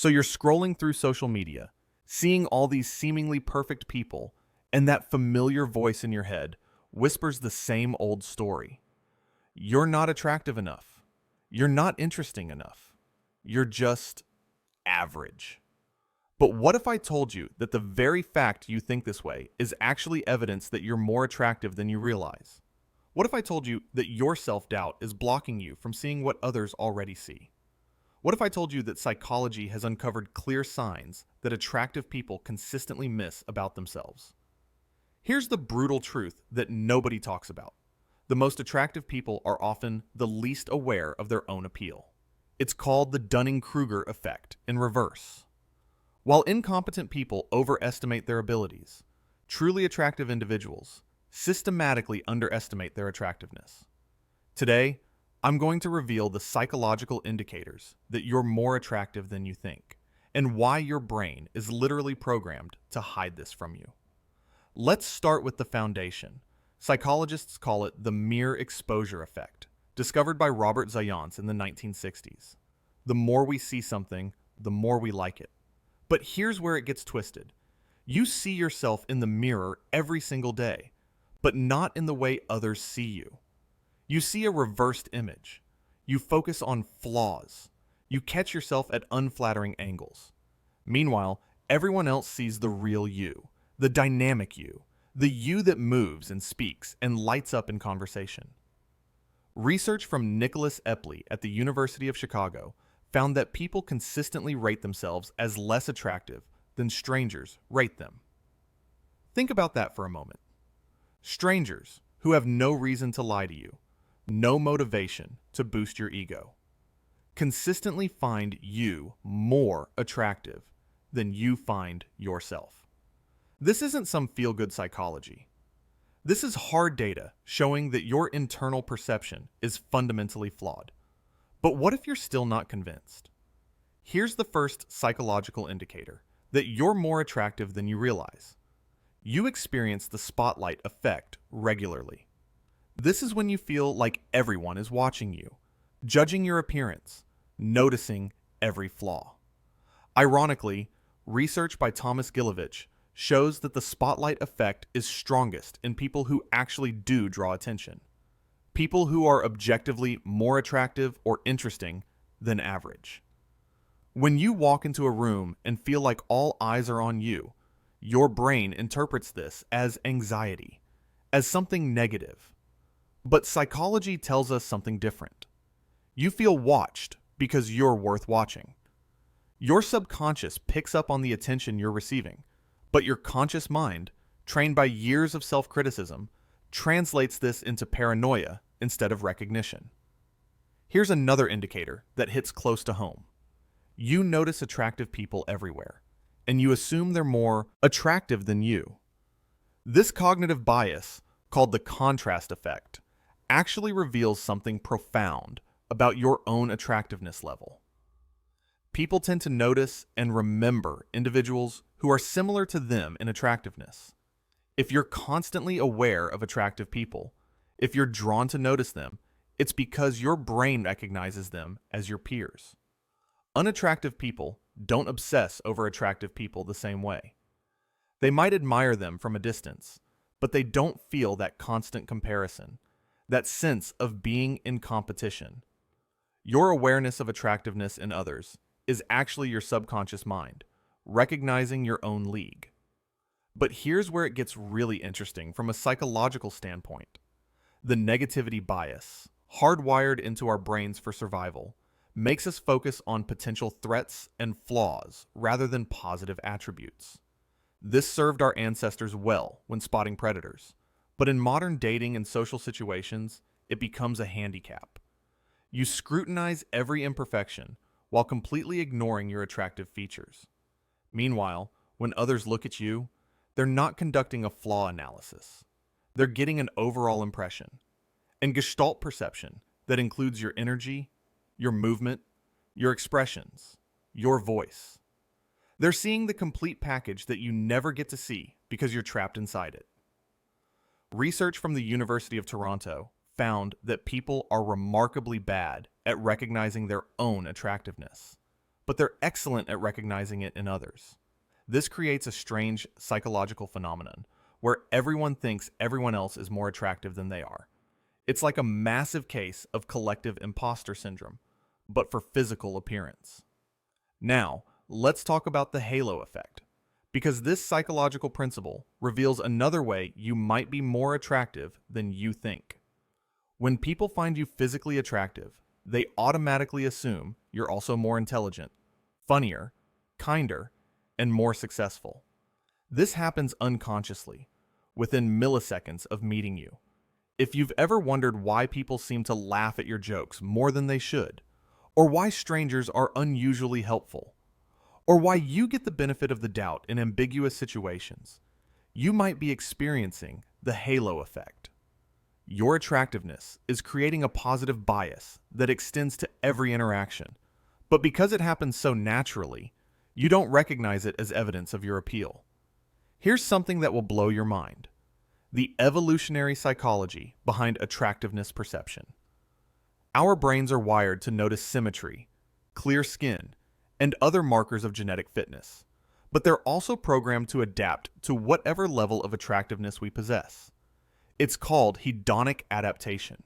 So you're scrolling through social media, seeing all these seemingly perfect people, and that familiar voice in your head whispers the same old story. You're not attractive enough. You're not interesting enough. You're just average. But what if I told you that the very fact you think this way is actually evidence that you're more attractive than you realize? What if I told you that your self-doubt is blocking you from seeing what others already see? What if I told you that psychology has uncovered clear signs that attractive people consistently miss about themselves? Here's the brutal truth that nobody talks about. The most attractive people are often the least aware of their own appeal. It's called the Dunning-Kruger effect in reverse. While incompetent people overestimate their abilities, truly attractive individuals systematically underestimate their attractiveness. Today, I'm going to reveal the psychological indicators that you're more attractive than you think, and why your brain is literally programmed to hide this from you. Let's start with the foundation. Psychologists call it the mere exposure effect, discovered by Robert Zayance in the 1960s. The more we see something, the more we like it. But here's where it gets twisted. You see yourself in the mirror every single day, but not in the way others see you. You see a reversed image. You focus on flaws. You catch yourself at unflattering angles. Meanwhile, everyone else sees the real you, the dynamic you, the you that moves and speaks and lights up in conversation. Research from Nicholas Epley at the University of Chicago found that people consistently rate themselves as less attractive than strangers rate them. Think about that for a moment. Strangers who have no reason to lie to you, no motivation to boost your ego, consistently find you more attractive than you find yourself. This isn't some feel-good psychology. This is hard data showing that your internal perception is fundamentally flawed. But what if you're still not convinced? Here's the first psychological indicator that you're more attractive than you realize. You experience the spotlight effect regularly. This is when you feel like everyone is watching you, judging your appearance, noticing every flaw. Ironically, research by Thomas Gilovich shows that the spotlight effect is strongest in people who actually do draw attention. People who are objectively more attractive or interesting than average. When you walk into a room and feel like all eyes are on you, your brain interprets this as anxiety, as something negative. But psychology tells us something different. You feel watched because you're worth watching. Your subconscious picks up on the attention you're receiving, but your conscious mind, trained by years of self-criticism, translates this into paranoia instead of recognition. Here's another indicator that hits close to home. You notice attractive people everywhere, and you assume they're more attractive than you. This cognitive bias, called the contrast effect, actually reveals something profound about your own attractiveness level. People tend to notice and remember individuals who are similar to them in attractiveness. If you're constantly aware of attractive people, if you're drawn to notice them, it's because your brain recognizes them as your peers. Unattractive people don't obsess over attractive people the same way. They might admire them from a distance, but they don't feel that constant comparison, that sense of being in competition. Your awareness of attractiveness in others is actually your subconscious mind, recognizing your own league. But here's where it gets really interesting from a psychological standpoint. The negativity bias, hardwired into our brains for survival, makes us focus on potential threats and flaws rather than positive attributes. This served our ancestors well when spotting predators, but in modern dating and social situations, it becomes a handicap. You scrutinize every imperfection while completely ignoring your attractive features. Meanwhile, when others look at you, they're not conducting a flaw analysis. They're getting an overall impression. And Gestalt perception that includes your energy, your movement, your expressions, your voice. They're seeing the complete package that you never get to see because you're trapped inside it. Research from the University of Toronto found that people are remarkably bad at recognizing their own attractiveness, but they're excellent at recognizing it in others. This creates a strange psychological phenomenon where everyone thinks everyone else is more attractive than they are. It's like a massive case of collective imposter syndrome, but for physical appearance. Now, let's talk about the halo effect, because this psychological principle reveals another way you might be more attractive than you think. When people find you physically attractive, they automatically assume you're also more intelligent, funnier, kinder, and more successful. This happens unconsciously, within milliseconds of meeting you. If you've ever wondered why people seem to laugh at your jokes more than they should, or why strangers are unusually helpful, or why you get the benefit of the doubt in ambiguous situations, you might be experiencing the halo effect. Your attractiveness is creating a positive bias that extends to every interaction, but because it happens so naturally, you don't recognize it as evidence of your appeal. Here's something that will blow your mind: the evolutionary psychology behind attractiveness perception. Our brains are wired to notice symmetry, clear skin, and other markers of genetic fitness, but they're also programmed to adapt to whatever level of attractiveness we possess. It's called hedonic adaptation.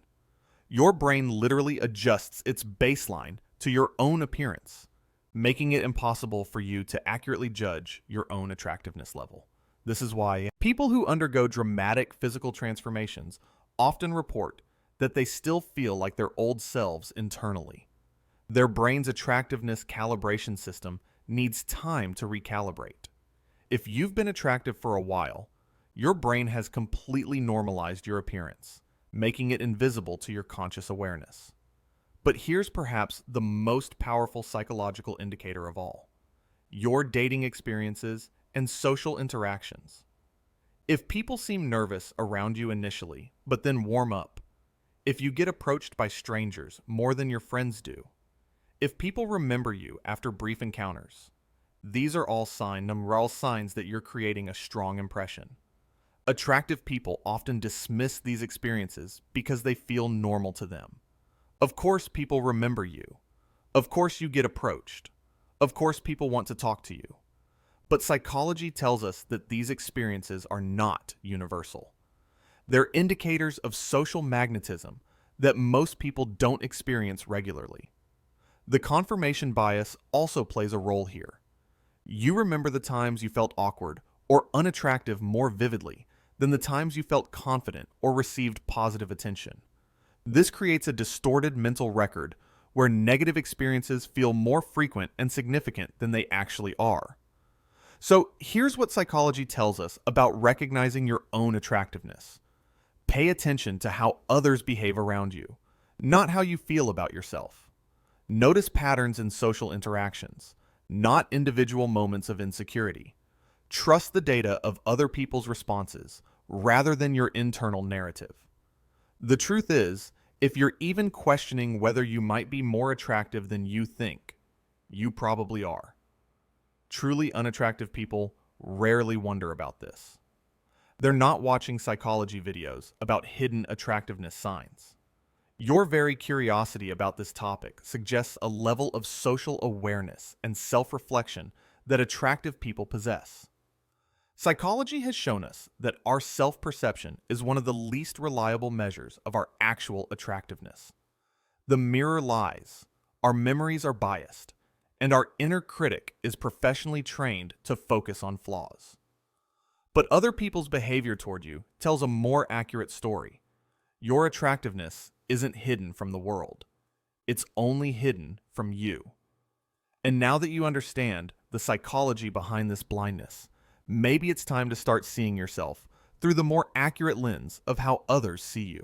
Your brain literally adjusts its baseline to your own appearance, making it impossible for you to accurately judge your own attractiveness level. This is why people who undergo dramatic physical transformations often report that they still feel like their old selves internally. Their brain's attractiveness calibration system needs time to recalibrate. If you've been attractive for a while, your brain has completely normalized your appearance, making it invisible to your conscious awareness. But here's perhaps the most powerful psychological indicator of all: your dating experiences and social interactions. If people seem nervous around you initially, but then warm up, if you get approached by strangers more than your friends do, if people remember you after brief encounters, these are all signs that you're creating a strong impression. Attractive people often dismiss these experiences because they feel normal to them. Of course, people remember you. Of course, you get approached. Of course, people want to talk to you. But psychology tells us that these experiences are not universal. They're indicators of social magnetism that most people don't experience regularly. The confirmation bias also plays a role here. You remember the times you felt awkward or unattractive more vividly than the times you felt confident or received positive attention. This creates a distorted mental record where negative experiences feel more frequent and significant than they actually are. So here's what psychology tells us about recognizing your own attractiveness. Pay attention to how others behave around you, not how you feel about yourself. Notice patterns in social interactions, not individual moments of insecurity. Trust the data of other people's responses rather than your internal narrative. The truth is, if you're even questioning whether you might be more attractive than you think, you probably are. Truly unattractive people rarely wonder about this. They're not watching psychology videos about hidden attractiveness signs. Your very curiosity about this topic suggests a level of social awareness and self-reflection that attractive people possess. Psychology has shown us that our self-perception is one of the least reliable measures of our actual attractiveness. The mirror lies, our memories are biased, and our inner critic is professionally trained to focus on flaws. But other people's behavior toward you tells a more accurate story. Your attractiveness isn't hidden from the world. It's only hidden from you. And now that you understand the psychology behind this blindness, maybe it's time to start seeing yourself through the more accurate lens of how others see you.